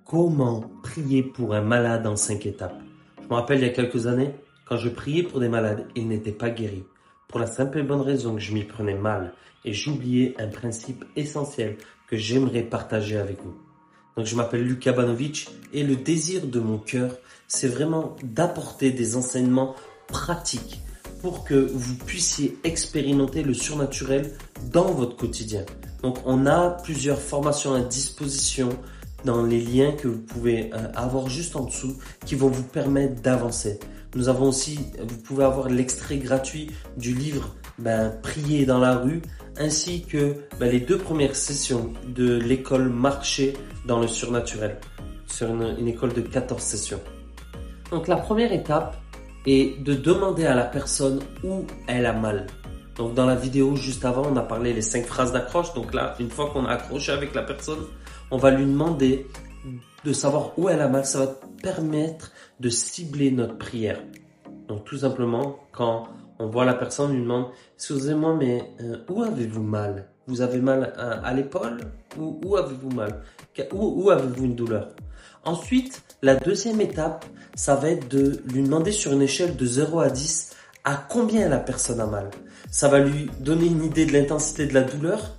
Comment prier pour un malade en 5 étapes? Je me rappelle il y a quelques années, quand je priais pour des malades, ils n'étaient pas guéris. Pour la simple et bonne raison que je m'y prenais mal et j'oubliais un principe essentiel que j'aimerais partager avec vous. Donc je m'appelle Luka Banovic et le désir de mon cœur, c'est vraiment d'apporter des enseignements pratiques pour que vous puissiez expérimenter le surnaturel dans votre quotidien. Donc on a plusieurs formations à disposition dans les liens que vous pouvez avoir juste en dessous qui vont vous permettre d'avancer. Nous avons aussi, vous pouvez avoir l'extrait gratuit du livre Prier dans la rue, ainsi que les 2 premières sessions de l'école Marcher dans le surnaturel, sur une école de 14 sessions. Donc la première étape est de demander à la personne où elle a mal. Donc dans la vidéo juste avant, on a parlé les 5 phrases d'accroche. Donc là, une fois qu'on a accroché avec la personne, on va lui demander de savoir où elle a mal. Ça va permettre de cibler notre prière. Donc tout simplement, quand on voit la personne, on lui demande « Excusez-moi, mais où avez-vous mal? Vous avez mal à l'épaule? Où avez-vous mal? Où avez-vous une douleur ?» Ensuite, la deuxième étape, ça va être de lui demander sur une échelle de 0 à 10 à combien la personne a mal. Ça va lui donner une idée de l'intensité de la douleur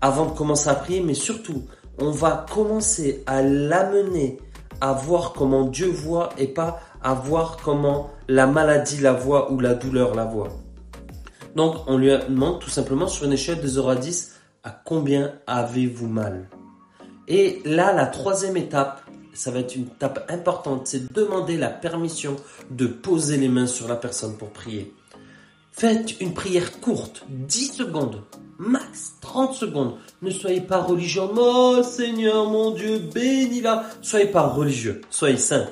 avant de commencer à prier, mais surtout, on va commencer à l'amener à voir comment Dieu voit et pas à voir comment la maladie la voit ou la douleur la voit. Donc, on lui demande tout simplement sur une échelle de 0 à 10 à combien avez-vous mal. Et là, la troisième étape, ça va être une étape importante, c'est de demander la permission de poser les mains sur la personne pour prier. Faites une prière courte, 10 secondes, max 30 secondes. Ne soyez pas religieux. Oh Seigneur mon Dieu, bénis-la. Soyez pas religieux, soyez saint.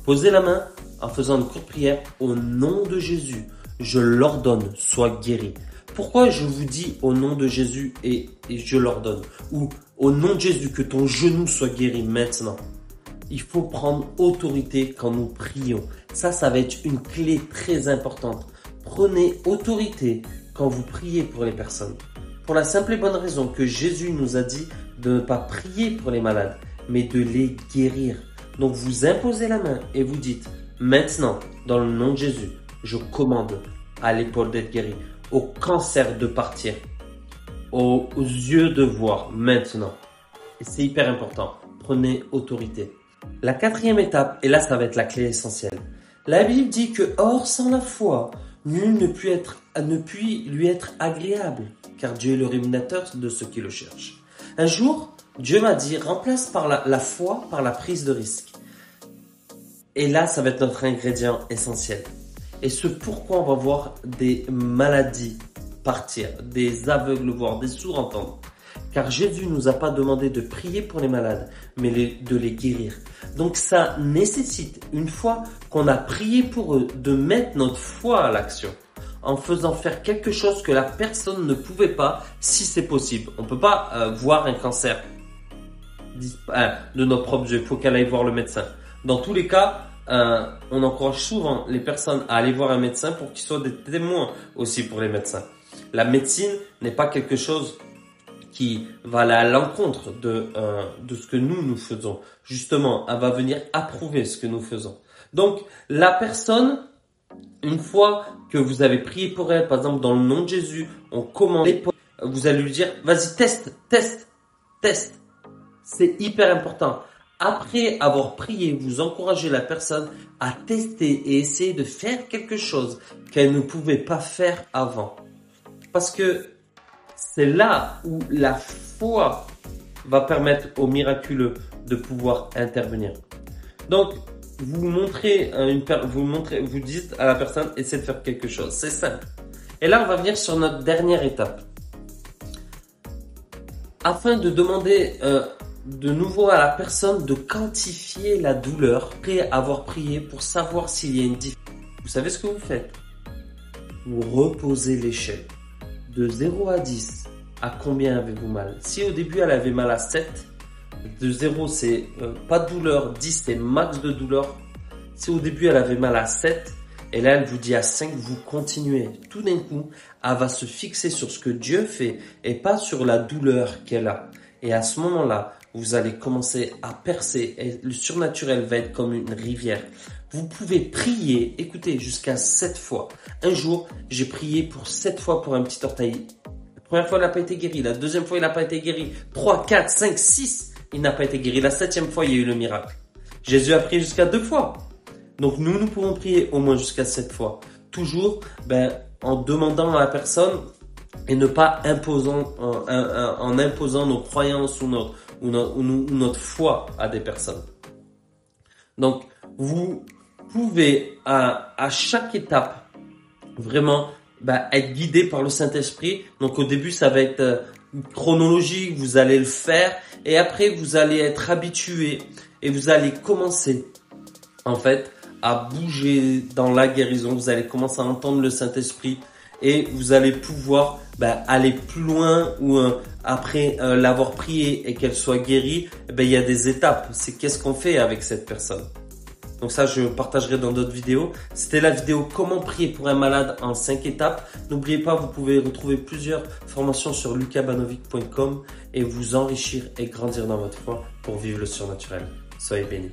Posez la main en faisant une courte prière. Au nom de Jésus, je l'ordonne, sois guéri. Pourquoi je vous dis au nom de Jésus et je l'ordonne? Ou au nom de Jésus, que ton genou soit guéri maintenant. Il faut prendre autorité quand nous prions. Ça va être une clé très importante. Prenez autorité quand vous priez pour les personnes. Pour la simple et bonne raison que Jésus nous a dit de ne pas prier pour les malades, mais de les guérir. Donc vous imposez la main et vous dites, maintenant, dans le nom de Jésus, je commande à l'épaule d'être guérie, au cancer de partir, aux yeux de voir maintenant. Et c'est hyper important. Prenez autorité. La quatrième étape, et là ça va être la clé essentielle. La Bible dit que or sans la foi, nul ne puis lui être agréable, car Dieu est le rémunérateur de ceux qui le cherchent. Un jour, Dieu m'a dit, remplace par la foi par la prise de risque. Et là, ça va être notre ingrédient essentiel. Et ce pourquoi on va voir des maladies partir, des aveugles voir, des sourds entendre. Car Jésus nous a pas demandé de prier pour les malades, mais de les guérir. Donc ça nécessite, une fois qu'on a prié pour eux, de mettre notre foi à l'action, en faisant faire quelque chose que la personne ne pouvait pas, si c'est possible. On peut pas voir un cancer de nos propres yeux, il faut qu'elle aille voir le médecin. Dans tous les cas, on encourage souvent les personnes à aller voir un médecin pour qu'ils soient des témoins aussi pour les médecins. La médecine n'est pas quelque chose qui va aller à l'encontre de ce que nous faisons. Justement, elle va venir approuver ce que nous faisons. Donc, la personne, une fois que vous avez prié pour elle, par exemple, dans le nom de Jésus, on commande, vous allez lui dire, vas-y, teste. C'est hyper important. Après avoir prié, vous encouragez la personne à tester et essayer de faire quelque chose qu'elle ne pouvait pas faire avant. Parce que c'est là où la foi va permettre au miraculeux de pouvoir intervenir. Donc, vous dites à la personne, essaie de faire quelque chose. C'est simple. Et là, on va venir sur notre dernière étape. Afin de demander de nouveau à la personne de quantifier la douleur après avoir prié pour savoir s'il y a une différence. Vous savez ce que vous faites? Vous reposez l'échelle. De 0 à 10, à combien avez-vous mal? Si au début elle avait mal à 7, de 0 c'est pas de douleur, 10 c'est max de douleur. Si au début elle avait mal à 7, et là elle vous dit à 5, vous continuez. Tout d'un coup, elle va se fixer sur ce que Dieu fait et pas sur la douleur qu'elle a. Et à ce moment-là, vous allez commencer à percer et le surnaturel va être comme une rivière. Vous pouvez prier, écoutez, jusqu'à 7 fois. Un jour, j'ai prié pour 7 fois pour un petit orteil. La première fois, il n'a pas été guéri. La deuxième fois, il n'a pas été guéri. 3, 4, 5, 6, il n'a pas été guéri. La 7e fois, il y a eu le miracle. Jésus a prié jusqu'à 2 fois. Donc nous pouvons prier au moins jusqu'à 7 fois. Toujours en demandant à la personne et ne pas en imposant nos croyances ou notre foi à des personnes. Donc vous pouvez à chaque étape vraiment être guidé par le Saint-Esprit. Donc au début ça va être chronologique, vous allez le faire et après vous allez être habitué et vous allez commencer en fait à bouger dans la guérison. Vous allez commencer à entendre le Saint-Esprit et vous allez pouvoir aller plus loin ou après l'avoir prié et qu'elle soit guérie, il y a des étapes. C'est qu'est-ce qu'on fait avec cette personne. Donc ça, je partagerai dans d'autres vidéos. C'était la vidéo comment prier pour un malade en 5 étapes. N'oubliez pas, vous pouvez retrouver plusieurs formations sur lucasbanovic.com et vous enrichir et grandir dans votre foi pour vivre le surnaturel. Soyez bénis.